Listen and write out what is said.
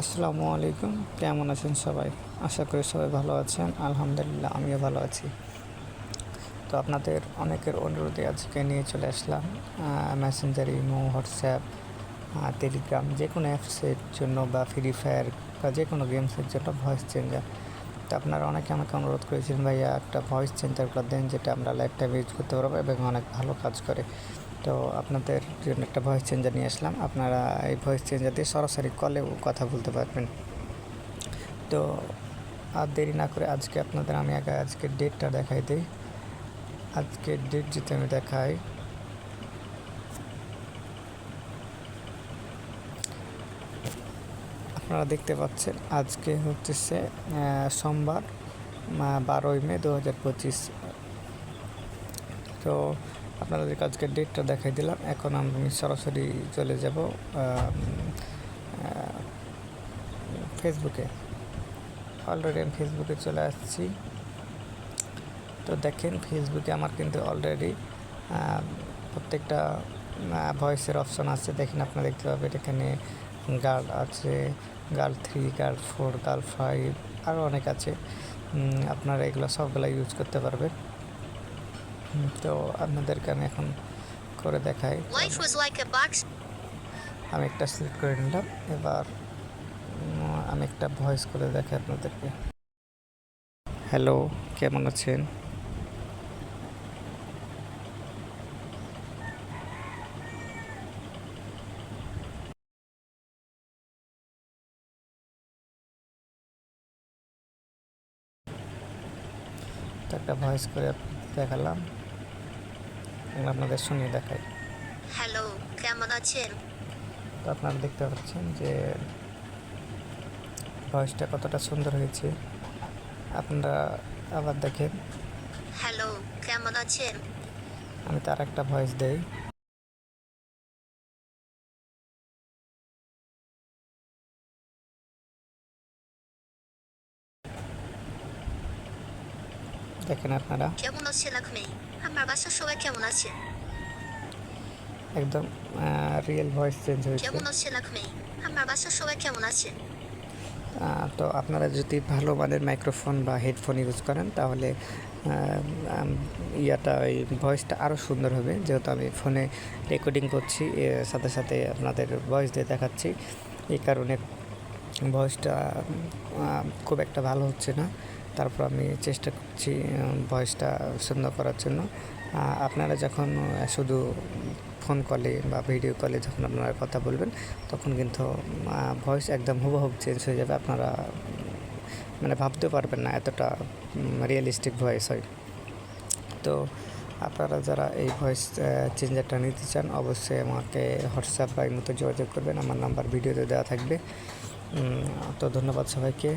আসসালামু আলাইকুম, কেমন আছেন সবাই? আশা করি সবাই ভালো আছেন। আলহামদুলিল্লাহ, আমিও ভালো আছি। তো আপনাদের অনেকের অনুরোধে আজকে নিয়ে চলে আসলাম মেসেঞ্জার, ইমো, হোয়াটসঅ্যাপ, টেলিগ্রাম যে কোনো অ্যাপসের জন্য বা ফ্রি ফায়ার বা যে কোনো গেমসের জন্য ভয়েস চেঞ্জার। তো আপনারা অনেকে আমাকে অনুরোধ করেছিলেন, ভাইয়া একটা ভয়েস চেঞ্জার করে দেন যেটা আমরা লাইফ টাইম ইউজ করতে পারবো এবং অনেক ভালো কাজ করে। তো আপনাদের জন্য একটা ভয়েস চেঞ্জার নিয়ে আসলাম। আপনারা এই ভয়েস চেঞ্জার দিয়ে সরাসরি কলেও কথা বলতে পারবেন। তো আর দেরি না করে আজকে আপনাদের আমি আজকের ডেটটা দেখাই দিই। আজকের ডেট যদি আমি দেখাই, আপনারা দেখতে পাচ্ছেন আজকে হচ্ছে সোমবার 12ই মে 2025। তো আপনাদেরকে আজকের ডেটটা দেখাই দিলাম। এখন আমি সরাসরি চলে যাব ফেসবুকে। অলরেডি আমি ফেসবুকে চলে আসছি। তো দেখেন ফেসবুকে আমার কিন্তু অলরেডি প্রত্যেকটা ভয়েসের অপশন আছে। দেখেন আপনারা দেখতে পাবেন এখানে গার্ল আছে, গার্ল 3, গার্ল 4, গার্ল 5, আরও অনেক আছে। আপনারা এগুলো সবগুলো ইউজ করতে পারবেন। তো আপনাদেরকে আমি এখন করে দেখাই। আমি একটা সিলেক্ট করে নিলাম। এবার আমি একটা ভয়েস করে দেখাই আপনাদেরকে। হ্যালো, কেমন আছেন? তো একটা ভয়েস করে দেখালাম, আপনাদের শুনিয়ে দেখাই। হ্যালো, কেমন আছেন? তো আপনারা দেখতে পাচ্ছেন যে ভয়েসটা কতটা সুন্দর হয়েছে। আপনারা আবার দেখেন, হ্যালো, কেমন আছেন? আমি তার একটা ভয়েস দেই। দেখেন আপনারা, কেমন আছেন আপনি? আমার বাসার সবাই কেমন আছে? একদম রিয়েল ভয়েস চেঞ্জ হয়েছে। কেমন আছেন আপনি? আমার বাসার সবাই কেমন আছে? তো আপনারা যদি ভালো মানের মাইক্রোফোন বা হেডফোন ইউজ করেন তাহলে ওই ভয়েসটা আরও সুন্দর হবে। যেহেতু আমি ফোনে রেকর্ডিং করছি, সাথে সাথে আপনাদের ভয়েস দিয়ে দেখাচ্ছি, এই কারণে ভয়েসটা খুব একটা ভালো হচ্ছে না। তারপর আমি চেষ্টা করছি ভয়েসটা সুন্দর করার জন্য। আপনারা যখন শুধু ফোন কলে বা ভিডিও কলে যখন আপনারা কথা বলবেন, তখন কিন্তু ভয়েস একদম হুবহু চেঞ্জ হয়ে যাবে। আপনারা মানে ভাবতেও পারবেন না এতটা রিয়েলিস্টিক ভয়েস হয়। তো আপনারা যারা এই ভয়েস চেঞ্জারটা নিতে চান, অবশ্যই আমাকে হোয়াটসঅ্যাপ বা ইমোতে যোগাযোগ করবেন। আমার নাম্বার ভিডিওতে দেওয়া থাকবে। তো ধন্যবাদ সবাইকে।